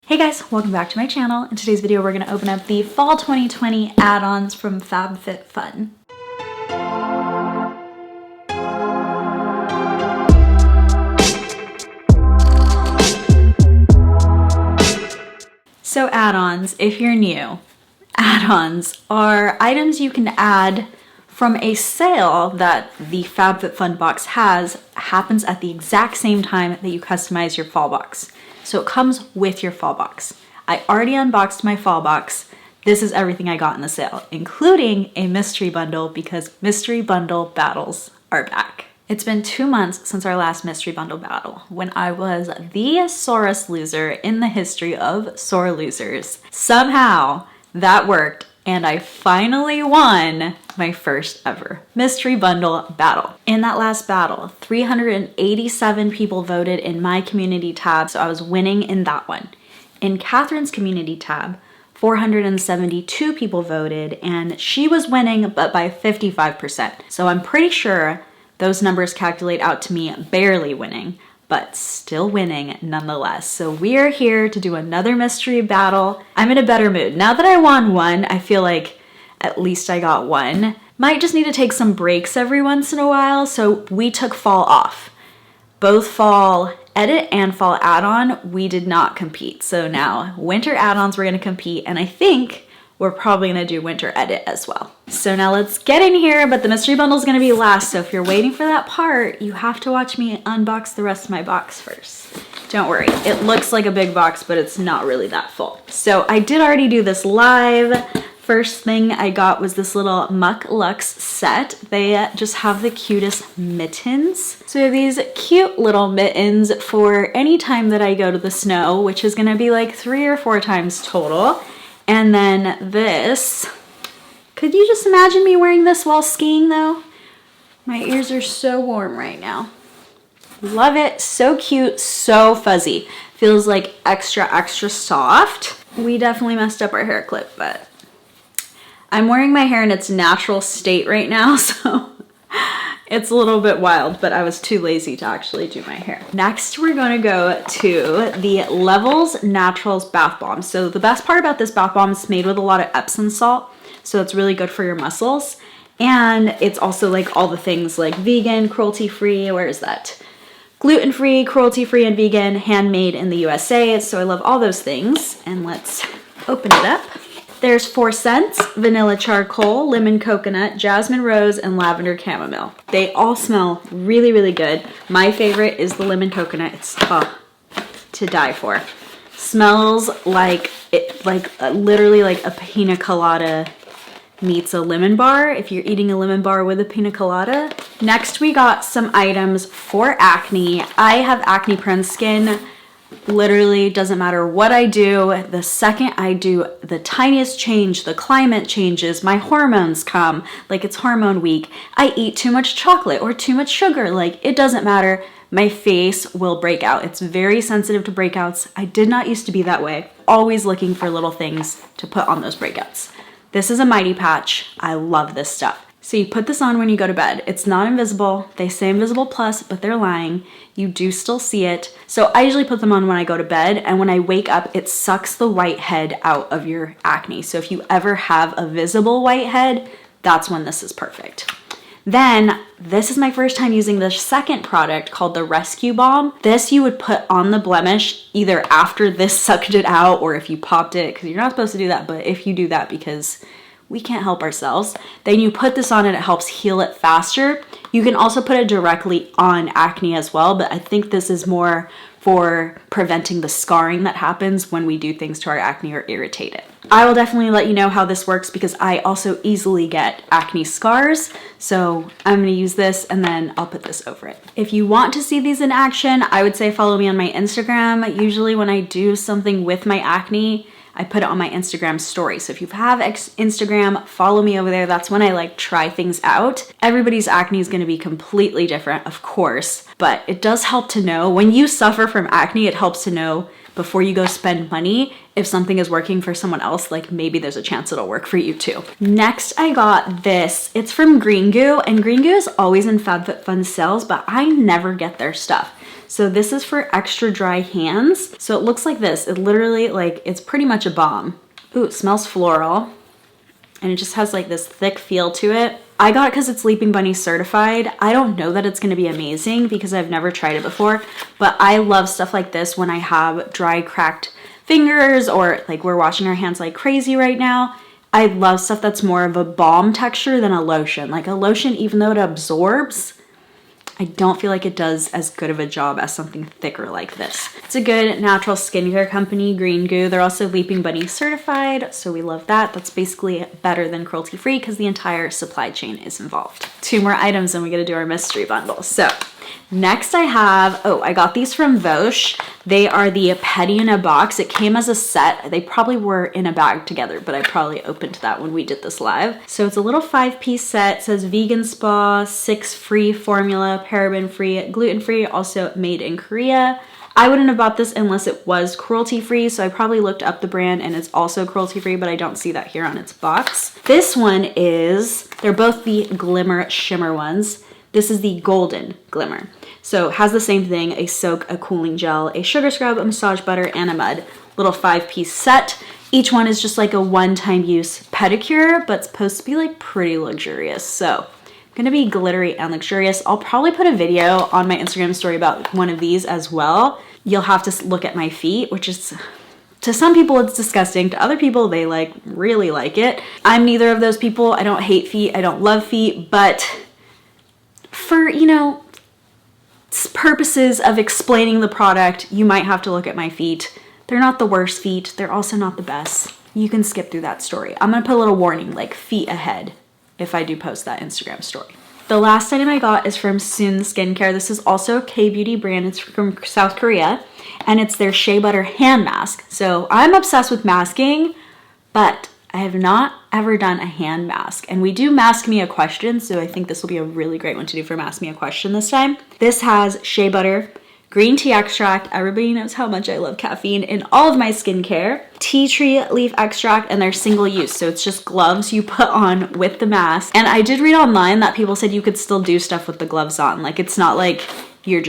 Hey guys, welcome back to my channel. In today's video, we're gonna open up the Fall 2020 add-ons from FabFitFun. So add-ons, if you're new, add-ons are items you can add from a sale that the FabFitFun box happens at the exact same time that you customize your fall box. So it comes with your fall box. I already unboxed my fall box. This is everything I got in the sale, including a mystery bundle because mystery bundle battles are back. It's been 2 months since our last mystery bundle battle, when I was the sorest loser in the history of sore losers. Somehow that worked and I finally won my first ever mystery bundle battle. In that last battle, 387 people voted in my community tab, so I was winning in that one. In Catherine's community tab, 472 people voted and she was winning, but by 55%. So I'm pretty sure those numbers calculate out to me barely winning, but still winning nonetheless. So we are here to do another mystery battle. I'm in a better mood. Now that I won one, I feel like at least I got one. Might just need to take some breaks every once in a while, so we took fall off. Both fall edit and fall add-on, we did not compete. So now winter add-ons we're gonna compete, and I think we're probably gonna do winter edit as well. So now let's get in here, but the mystery bundle is gonna be last, so if you're waiting for that part, you have to watch me unbox the rest of my box first. Don't worry, it looks like a big box, but it's not really that full. So I did already do this live. First thing I got was this little Muck Lux set. They just have the cutest mittens. So we have these cute little mittens for any time that I go to the snow, which is gonna be like 3 or 4 times total. And then this, could you just imagine me wearing this while skiing though? My ears are so warm right now. Love it, so cute, so fuzzy. Feels like extra soft. We definitely messed up our hair clip, but I'm wearing my hair in its natural state right now, so it's a little bit wild, but I was too lazy to actually do my hair. Next, we're gonna go to the Levels Naturals Bath Bomb. So the best part about this bath bomb is made with a lot of Epsom salt, so it's really good for your muscles. And it's also like all the things like vegan, cruelty-free, where is that? Gluten-free, cruelty-free, and vegan, handmade in the USA. So I love all those things. And let's open it up. There's 4 scents: vanilla charcoal, lemon coconut, jasmine rose, and lavender chamomile. They all smell really, really good. My favorite is the lemon coconut. It's to die for. Smells like literally like a pina colada meets a lemon bar, if you're eating a lemon bar with a pina colada. Next, we got some items for acne. I have acne prone skin. Literally doesn't matter what I do, the second I do the tiniest change, the climate changes, my hormones come, like it's hormone week, I eat too much chocolate or too much sugar, like it doesn't matter, my face will break out. It's very sensitive to breakouts. I did not used to be that way. Always looking for little things to put on those breakouts. This is a mighty patch. I love this stuff. So you put this on when you go to bed. It's not invisible. They say invisible plus, but they're lying. You do still see it. So I usually put them on when I go to bed, and when I wake up, it sucks the whitehead out of your acne. So if you ever have a visible whitehead, that's when this is perfect. Then, this is my first time using the second product called the Rescue Balm. This you would put on the blemish either after this sucked it out or if you popped it, because you're not supposed to do that, but if you do that because we can't help ourselves, then you put this on and it helps heal it faster. You can also put it directly on acne as well, but I think this is more for preventing the scarring that happens when we do things to our acne or irritate it. I will definitely let you know how this works because I also easily get acne scars. So I'm gonna use this and then I'll put this over it. If you want to see these in action, I would say follow me on my Instagram. Usually when I do something with my acne, I put it on my Instagram story. So if you have Instagram, follow me over there. That's when I like try things out. Everybody's acne is gonna be completely different, of course, but it does help to know. When you suffer from acne, it helps to know before you go spend money if something is working for someone else, like maybe there's a chance it'll work for you too. Next, I got this. It's from Green Goo, and Green Goo is always in FabFitFun sales, but I never get their stuff. So this is for extra dry hands. So it looks like this. It literally, like, it's pretty much a balm. Ooh, it smells floral. And it just has like this thick feel to it. I got it because it's Leaping Bunny certified. I don't know that it's going to be amazing because I've never tried it before, but I love stuff like this when I have dry, cracked fingers, or like we're washing our hands like crazy right now. I love stuff that's more of a balm texture than a lotion. Like a lotion, even though it absorbs, I don't feel like it does as good of a job as something thicker like this. It's a good natural skincare company, Green Goo. They're also Leaping Bunny certified, so we love that. That's basically better than cruelty-free because the entire supply chain is involved. 2 more items and we gotta do our mystery bundle. So next I have, I got these from Vosh. They are the Petty in a box. It came as a set. They probably were in a bag together, but I probably opened that when we did this live. So it's a little 5-piece set. It says vegan spa, 6 free formula, paraben free, gluten free, also made in Korea. I wouldn't have bought this unless it was cruelty free, so I probably looked up the brand and it's also cruelty free, but I don't see that here on its box. This one is, they're both the Glimmer Shimmer ones. This is the Golden Glimmer. So it has the same thing, a soak, a cooling gel, a sugar scrub, a massage butter, and a mud. Little 5-piece set. Each one is just like a one-time use pedicure, but it's supposed to be like pretty luxurious. So gonna be glittery and luxurious. I'll probably put a video on my Instagram story about one of these as well. You'll have to look at my feet, which is, to some people it's disgusting. To other people, they like really like it. I'm neither of those people. I don't hate feet. I don't love feet, but for, you know, purposes of explaining the product, you might have to look at my feet. They're not the worst feet. They're also not the best. You can skip through that story. I'm gonna put a little warning, like feet ahead, if I do post that Instagram story. The last item I got is from Soon Skincare. This is also a K-beauty brand. It's from South Korea, and it's their Shea Butter hand mask. So I'm obsessed with masking, but I have not ever done a hand mask. And we do Mask Me a Question, so I think this will be a really great one to do for Mask Me a Question this time. This has shea butter, green tea extract. Everybody knows how much I love caffeine in all of my skincare. Tea tree leaf extract, and they're single use. So it's just gloves you put on with the mask. And I did read online that people said you could still do stuff with the gloves on. Like it's not like your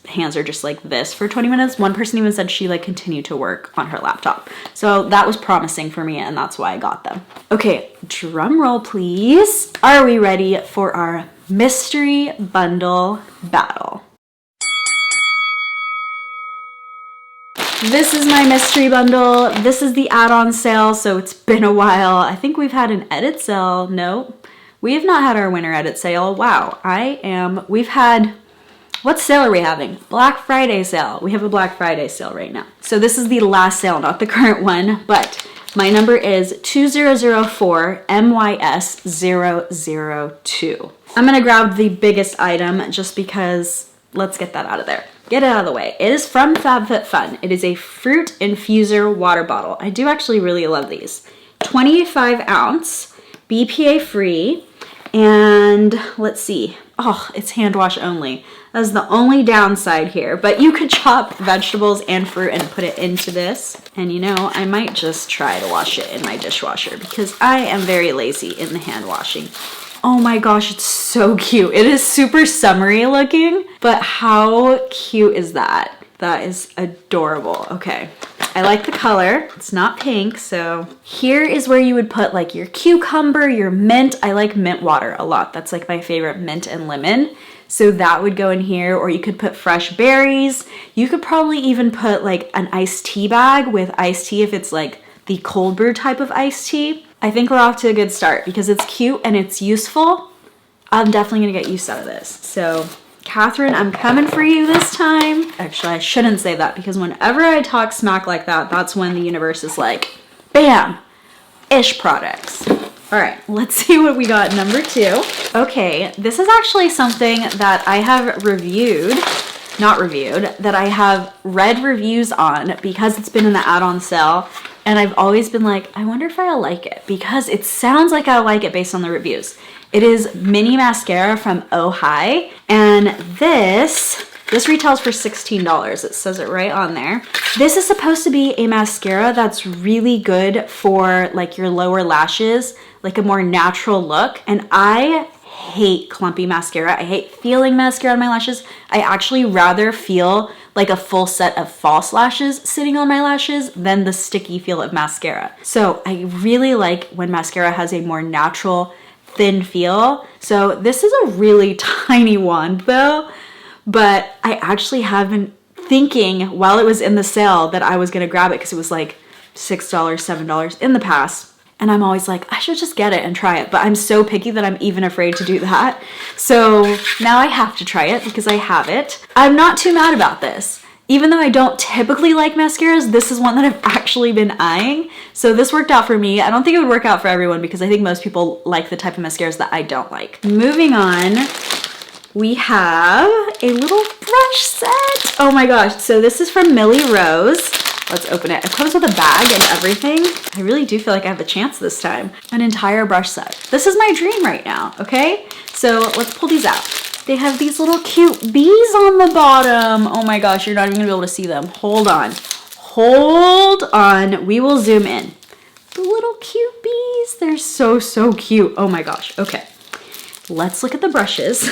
hands are just like this for 20 minutes. One person even said she like continued to work on her laptop. So that was promising for me, and that's why I got them. Okay, drum roll please. Are we ready for our mystery bundle battle? This is my mystery bundle. This is the add-on sale, so it's been a while. I think we've had an edit sale. No, we have not had our winter edit sale. Wow, we've had, what sale are we having? Black Friday sale. We have a Black Friday sale right now. So this is the last sale, not the current one, but my number is 2004 MYS002. I'm gonna grab the biggest item just because, let's get that out of there. Get it out of the way. It is from FabFitFun. It is a fruit infuser water bottle. I do actually really love these. 25 ounce, BPA free, and let's see. Oh, it's hand wash only. That's the only downside here, but you could chop vegetables and fruit and put it into this. And you know, I might just try to wash it in my dishwasher because I am very lazy in the hand washing. Oh my gosh, it's so cute. It is super summery looking, but how cute is that? That is adorable. Okay, I like the color. It's not pink, so here is where you would put like your cucumber, your mint. I like mint water a lot. That's like my favorite, mint and lemon. So that would go in here, or you could put fresh berries. You could probably even put like an iced tea bag with iced tea if it's like the cold brew type of iced tea. I think we're off to a good start because it's cute and it's useful. I'm definitely gonna get use out of this. So Catherine, I'm coming for you this time. Actually, I shouldn't say that because whenever I talk smack like that, that's when the universe is like, bam, ish products. All right, let's see what we got number 2. Okay, this is actually something that I have that I have read reviews on because it's been in the add-on sale. And I've always been like, I wonder if I'll like it because it sounds like I'll like it based on the reviews. It is mini mascara from Oh Hi, and this retails for $16. It says it right on there. This is supposed to be a mascara that's really good for like your lower lashes, like a more natural look. And I hate clumpy mascara. I hate feeling mascara on my lashes. I actually rather feel like a full set of false lashes sitting on my lashes than the sticky feel of mascara. So I really like when mascara has a more natural, thin feel. So this is a really tiny wand though, but I actually have been thinking while it was in the sale that I was gonna grab it because it was like $6, $7 in the past. And I'm always like, I should just get it and try it. But I'm so picky that I'm even afraid to do that. So now I have to try it because I have it. I'm not too mad about this. Even though I don't typically like mascaras, this is one that I've actually been eyeing. So this worked out for me. I don't think it would work out for everyone because I think most people like the type of mascaras that I don't like. Moving on, we have a little brush set. Oh my gosh. So this is from Millie Rose. Let's open it. It comes with a bag and everything. I really do feel like I have a chance this time. An entire brush set. This is my dream right now, okay? So let's pull these out. They have these little cute bees on the bottom. Oh my gosh, you're not even gonna be able to see them. Hold on. Hold on. We will zoom in. The little cute bees. They're so, so cute. Oh my gosh. Okay. Let's look at the brushes.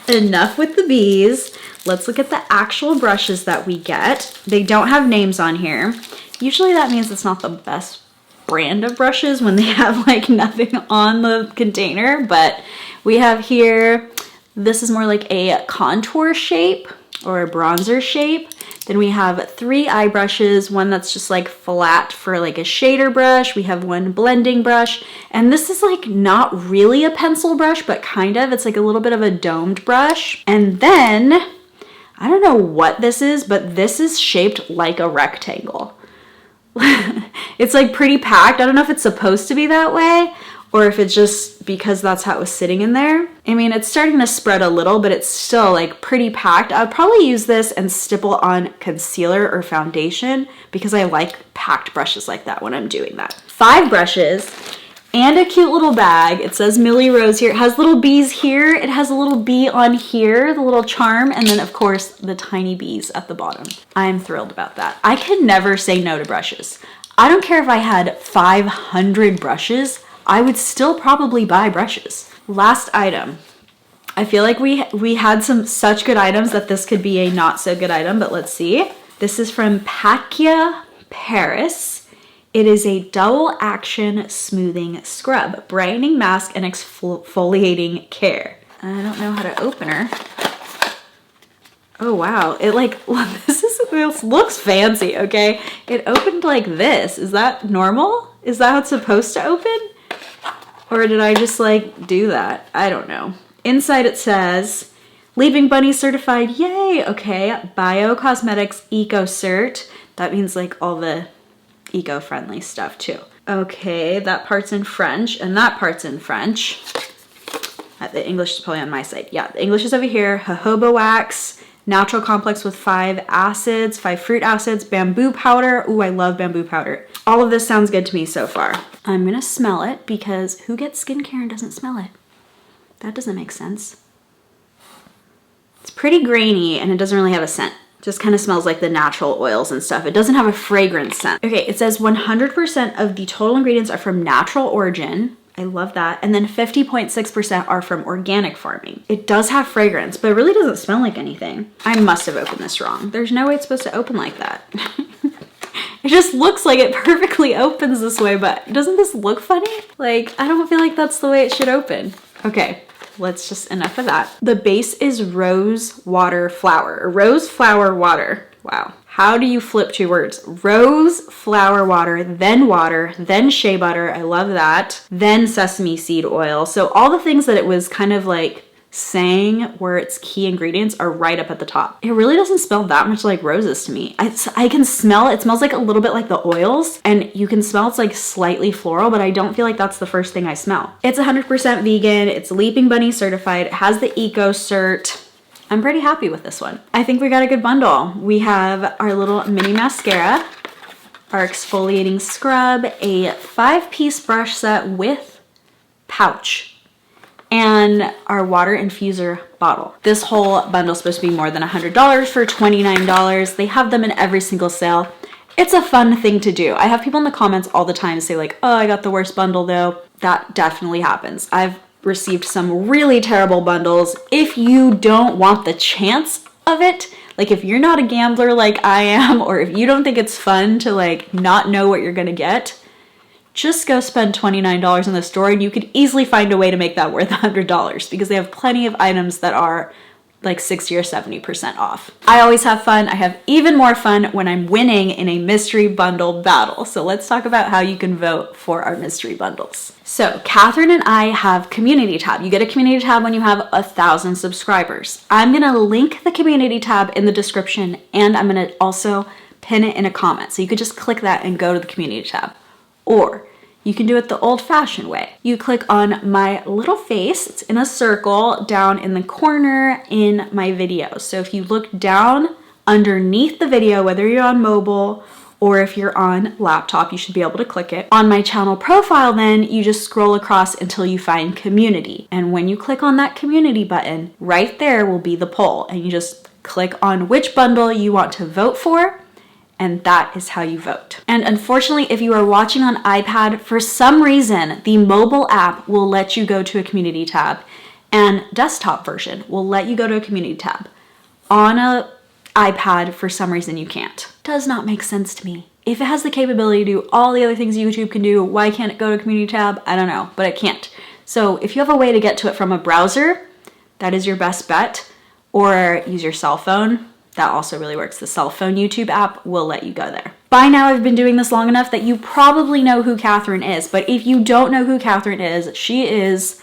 Enough with the bees. Let's look at the actual brushes that we get. They don't have names on here. Usually that means it's not the best brand of brushes when they have like nothing on the container, but we have here, this is more like a contour shape or a bronzer shape. Then we have 3 eye brushes, one that's just like flat for like a shader brush. We have one blending brush, and this is like not really a pencil brush, but kind of, it's like a little bit of a domed brush. And then, I don't know what this is, but this is shaped like a rectangle. It's like pretty packed. I don't know if it's supposed to be that way or if it's just because that's how it was sitting in there. I mean, it's starting to spread a little, but it's still like pretty packed. I would probably use this and stipple on concealer or foundation because I like packed brushes like that when I'm doing that. 5 brushes and a cute little bag. It says Millie Rose here. It has little bees here. It has a little bee on here, the little charm, and then of course the tiny bees at the bottom. I'm thrilled about that. I can never say no to brushes. I don't care if I had 500 brushes, I would still probably buy brushes. Last item. I feel like we had some such good items that this could be a not so good item, but let's see. This is from Pakia Paris. It is a double action smoothing scrub, brightening mask and exfoliating care. I don't know how to open her. Oh wow, it like, this looks fancy, okay? It opened like this. Is that normal? Is that how it's supposed to open? Or did I just like do that? I don't know. Inside it says, Leaping Bunny certified, yay! Okay, Bio Cosmetics Eco Cert. That means like all the eco-friendly stuff too. Okay, that part's in French and that part's in French. The English is probably on my side. Yeah, the English is over here. Jojoba wax, natural complex with 5 acids, 5 fruit acids, bamboo powder. Ooh, I love bamboo powder. All of this sounds good to me so far. I'm gonna smell it because who gets skincare and doesn't smell it? That doesn't make sense. It's pretty grainy and it doesn't really have a scent. Just kind of smells like the natural oils and stuff. It doesn't have a fragrance scent. Okay, it says 100% of the total ingredients are from natural origin. I love that. And then 50.6% are from organic farming. It does have fragrance, but it really doesn't smell like anything. I must have opened this wrong. There's no way it's supposed to open like that. It just looks like it perfectly opens this way, but doesn't this look funny? Like, I don't feel like that's the way it should open. Okay, let's just, enough of that. The base is rose water flower, rose flower water. Wow. How do you flip 2 words? Rose flower water, then shea butter. I love that. Then sesame seed oil. So all the things that it was kind of like saying were its key ingredients are right up at the top. It really doesn't smell that much like roses to me. I can smell it. It smells like a little bit like the oils, and you can smell it's like slightly floral, but I don't feel like that's the first thing I smell. It's 100% vegan. It's Leaping Bunny certified. It has the Eco Cert. I'm pretty happy with this one. I think we got a good bundle. We have our little mini mascara, our exfoliating scrub, a 5-piece brush set with pouch, and our water infuser bottle. This whole bundle is supposed to be more than $100 for $29. They have them in every single sale. It's a fun thing to do. I have people in the comments all the time say like, oh, I got the worst bundle though. That definitely happens. I've received some really terrible bundles. If you don't want the chance of it, like if you're not a gambler like I am, or if you don't think it's fun to like not know what you're gonna get, just go spend $29 in the store and you could easily find a way to make that worth $100 because they have plenty of items that are like 60 or 70% off. I always have fun. I have even more fun when I'm winning in a mystery bundle battle. So let's talk about how you can vote for our mystery bundles. So Catherine and I have community tab. You get a community tab when you have 1,000 subscribers. I'm gonna link the community tab in the description and I'm gonna also pin it in a comment. So you could just click that and go to the community tab. Or you can do it the old-fashioned way. You click on my little face, it's in a circle down in the corner in my video. So if you look down underneath the video, whether you're on mobile or if you're on laptop, you should be able to click it. On my channel profile then, you just scroll across until you find community. And when you click on that community button, right there will be the poll. And you just click on which bundle you want to vote for, and that is how you vote. And unfortunately, if you are watching on iPad, for some reason, the mobile app will let you go to a community tab and desktop version will let you go to a community tab. On a iPad, for some reason, you can't. Does not make sense to me. If it has the capability to do all the other things YouTube can do, why can't it go to a community tab? I don't know, but it can't. So if you have a way to get to it from a browser, that is your best bet, or use your cell phone. That also really works. The cell phone YouTube app will let you go there. By now, I've been doing this long enough that you probably know who Catherine is, but if you don't know who Catherine is, she is,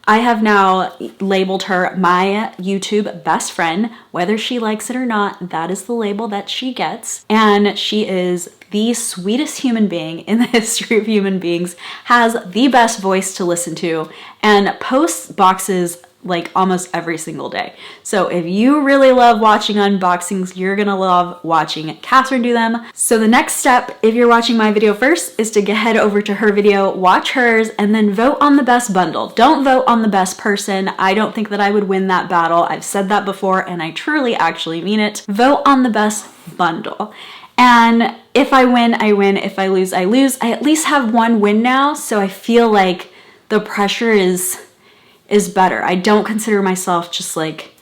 I have now labeled her my YouTube best friend. Whether she likes it or not, that is the label that she gets. And she is the sweetest human being in the history of human beings, has the best voice to listen to, and posts boxes like almost every single day. So if you really love watching unboxings, you're gonna love watching Catherine do them. So the next step, if you're watching my video first, is to head over to her video, watch hers, and then vote on the best bundle. Don't vote on the best person. I don't think that I would win that battle. I've said that before and I truly actually mean it. Vote on the best bundle. And if I win, I win. If I lose, I lose. I at least have one win now, so I feel like the pressure is better. I don't consider myself just like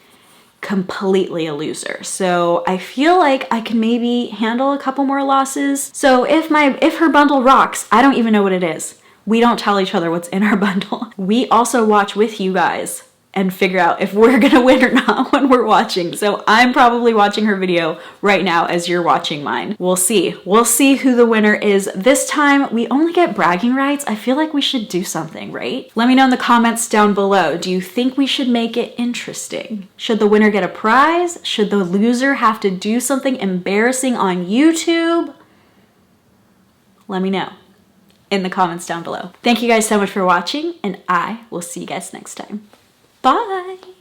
completely a loser. So I feel like I can maybe handle a couple more losses. So if her bundle rocks, I don't even know what it is. We don't tell each other what's in our bundle. We also watch with you guys and figure out if we're gonna win or not when we're watching. So I'm probably watching her video right now as you're watching mine. We'll see. We'll see who the winner is. This time, we only get bragging rights. I feel like we should do something, right? Let me know in the comments down below. Do you think we should make it interesting? Should the winner get a prize? Should the loser have to do something embarrassing on YouTube? Let me know in the comments down below. Thank you guys so much for watching, and I will see you guys next time. Bye!